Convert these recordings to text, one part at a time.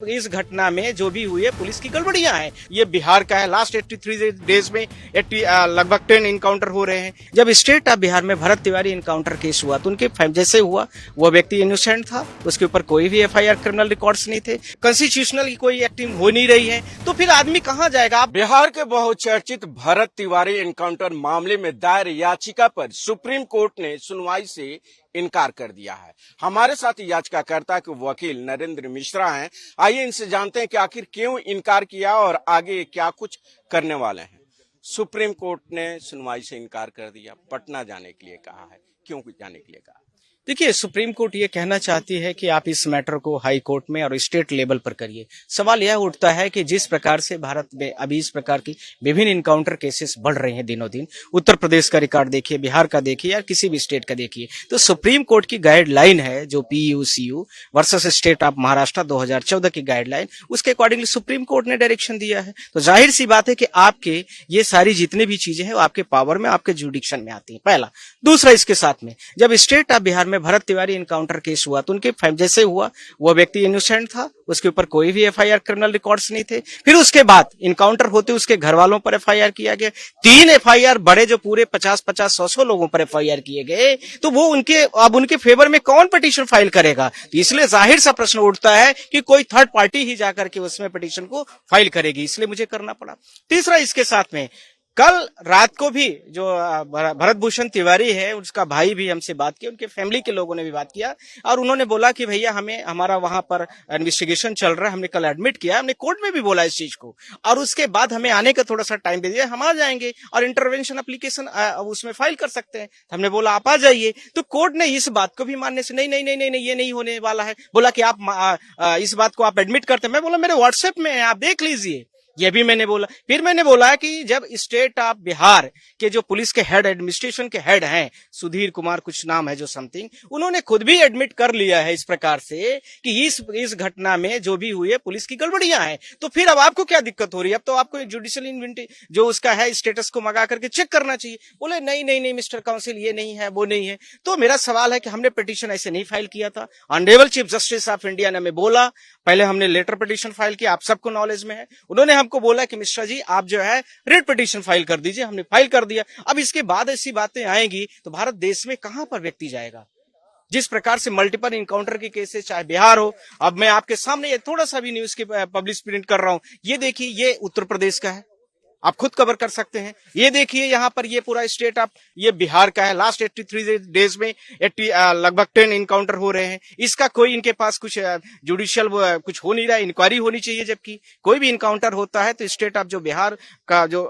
इस घटना में जो भी हुई है पुलिस की गड़बड़ियां हैं। ये बिहार का है। लास्ट 83 डेज में लगभग 10 इनकाउंटर हो रहे हैं। जब स्टेट ऑफ बिहार में भरत तिवारी इनकाउंटर केस हुआ तो उनके जैसे हुआ, वो व्यक्ति इनोसेंट था, उसके ऊपर कोई भी एफआईआर क्रिमिनल रिकॉर्ड्स नहीं थे, कॉन्स्टिट्यूशनल की कोई एक्टिंग हो नहीं रही है, तो फिर आदमी कहाँ जाएगा। बिहार के बहुचर्चित भरत तिवारी एनकाउंटर मामले में दायर याचिका पर सुप्रीम कोर्ट ने सुनवाई से इनकार कर दिया है। हमारे साथ याचिकाकर्ता के वकील नरेंद्र मिश्रा हैं। आइए इनसे जानते हैं कि आखिर क्यों इनकार किया और आगे क्या कुछ करने वाले हैं। सुप्रीम कोर्ट ने सुनवाई से इनकार कर दिया, पटना जाने के लिए कहा है, क्यों जाने के लिए कहा? देखिए, सुप्रीम कोर्ट ये कहना चाहती है कि आप इस मैटर को हाई कोर्ट में और स्टेट लेवल पर करिए। सवाल यह उठता है कि जिस प्रकार से भारत में अभी इस प्रकार की विभिन्न इनकाउंटर केसेस बढ़ रहे हैं दिनों दिन, उत्तर प्रदेश का रिकॉर्ड देखिए, बिहार का देखिए या किसी भी स्टेट का देखिए, तो सुप्रीम कोर्ट की गाइडलाइन है जो PUCU versus state of Maharashtra 2014 की गाइडलाइन, उसके अकॉर्डिंगली सुप्रीम कोर्ट ने डायरेक्शन दिया है। तो जाहिर सी बात है कि आपके ये सारी जितनी भी चीजें हैं वो आपके पावर में, आपके जुडिक्शन में आती है, पहला। दूसरा, इसके साथ में जब स्टेट ऑफ बिहार में भरत तिवारी इनकाउंटर केस हुआ तो उनके जैसे हुआ, वो व्यक्ति इनोसेंट था, उसके ऊपर कोई भी एफआईआर क्रिमिनल रिकॉर्ड्स नहीं थे। फिर उसके बाद इनकाउंटर होते उसके घर वालों पर एफआईआर किया गया, 3 एफआईआर बड़े जो पूरे 50-50, 100 लोगों पर एफआईआर किए गए, तो वो अब उनके फेवर में कौन पिटीशन फाइल करेगा? तो इसलिए जाहिर सा प्रश्न उठता है कि कोई थर्ड पार्टी ही जाकर के उसमें पिटीशन को फाइल करेगी, इसलिए मुझे करना पड़ा। तीसरा, इसके साथ में कल रात को भी जो भरत भूषण तिवारी है, उसका भाई भी हमसे बात किया, उनके फैमिली के लोगों ने भी बात किया और उन्होंने बोला कि भैया हमारा वहां पर इन्वेस्टिगेशन चल रहा है, हमने कल एडमिट किया, हमने कोर्ट में भी बोला इस चीज को, और उसके बाद हमें आने का थोड़ा सा टाइम दे दिया, हम आ जाएंगे और इंटरवेंशन एप्लीकेशन उसमें फाइल कर सकते हैं। हमने बोला आप आ जाइए, तो कोर्ट ने इस बात को भी मानने से नहीं नहीं नहीं नहीं, नहीं ये नहीं होने वाला है, बोला कि आप इस बात को आप एडमिट करते हैं। मैं बोला मेरे व्हाट्सएप में है, आप देख लीजिए। ये भी मैंने बोला। फिर मैंने बोला कि जब स्टेट ऑफ बिहार के जो पुलिस के हेड, एडमिनिस्ट्रेशन के हेड हैं, सुधीर कुमार कुछ नाम है जो समथिंग, उन्होंने खुद भी एडमिट कर लिया है इस प्रकार से कि इस घटना में जो भी हुई है पुलिस की गड़बड़ियां हैं, तो फिर अब आपको क्या दिक्कत हो रही है? अब तो आपको जुडिशियल इन्वेंटरी जो उसका है स्टेटस को मंगा करके चेक करना चाहिए। बोले नहीं नहीं नहीं मिस्टर काउंसिल, ये नहीं है, वो नहीं है। तो मेरा सवाल है कि हमने पिटीशन ऐसे नहीं फाइल किया था। Honourable chief justice of India ने हमें बोला, पहले हमने लेटर पिटीशन फाइल किया, आप सबको नॉलेज में है। उन्होंने हमको बोला कि मिश्रा जी आप जो है रिट पिटीशन फाइल कर दीजिए, हमने फाइल कर दिया। अब इसके बाद ऐसी बातें आएंगी तो भारत देश में कहां पर व्यक्ति जाएगा? जिस प्रकार से मल्टीपल इनकाउंटर के केसेस, चाहे बिहार हो, अब मैं आपके सामने ये थोड़ा सा भी न्यूज के पब्लिश प्रिंट कर रहा हूं, ये देखिए, ये उत्तर प्रदेश का है, आप खुद कवर कर सकते हैं। ये देखिए यहाँ पर ये पूरा स्टेट ऑफ, ये बिहार का है। लास्ट 83 डेज में लगभग 10 इनकाउंटर हो रहे हैं। इसका कोई इनके पास कुछ जुडिशियल कुछ हो नहीं रहा है, इंक्वायरी होनी चाहिए। जबकि कोई भी इनकाउंटर होता है तो स्टेट ऑफ जो बिहार का जो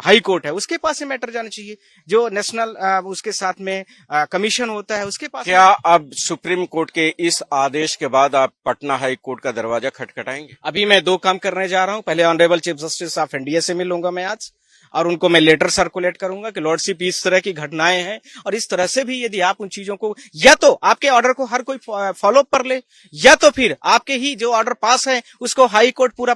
हाई कोर्ट है उसके पास ये मैटर जाना चाहिए, जो नेशनल उसके साथ में कमीशन होता है उसके पास। क्या अब सुप्रीम कोर्ट के इस आदेश के बाद आप पटना हाई कोर्ट का दरवाजा खटखटाएंगे? अभी मैं 2 काम करने जा रहा हूं। पहले honourable chief justice of India से मिलूंगा मैं आज, और उनको मैं लेटर सर्कुलेट करूंगा कि लॉर्डशिप इस तरह की घटनाएं हैं, और इस तरह से भी यदि आप उन चीजों को, या तो आपके ऑर्डर को हर कोई फॉलो अप कर ले, या तो फिर आपके ही जो ऑर्डर पास है उसको हाई कोर्ट पूरा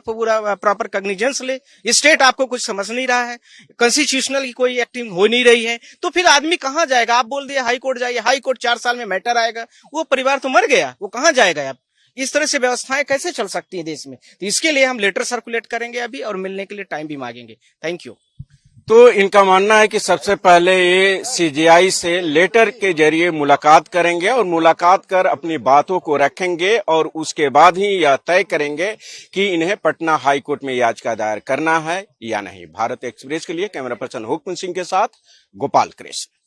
प्रॉपर कॉग्निजेंस ले। स्टेट आपको कुछ समझ नहीं रहा है, कॉन्स्टिट्यूशनल की कोई एक्टिंग हो नहीं रही है, तो फिर आदमी कहां जाएगा? आप बोल दिया हाई कोर्ट जाइए, हाई कोर्ट 4 साल में मैटर आएगा, वो परिवार तो मर गया, वो कहां जाएगा? आप इस तरह से व्यवस्थाएं कैसे चल सकती है देश में? तो इसके लिए हम लेटर सर्कुलेट करेंगे अभी, और मिलने के लिए टाइम भी मांगेंगे। Thank you. तो इनका मानना है कि सबसे पहले ये CJI से लेटर के जरिए मुलाकात करेंगे और मुलाकात कर अपनी बातों को रखेंगे, और उसके बाद ही यह तय करेंगे कि इन्हें पटना हाई कोर्ट में याचिका दायर करना है या नहीं। भारत एक्सप्रेस के लिए कैमरा पर्सन हुक्म सिंह के साथ गोपाल कृष्ण।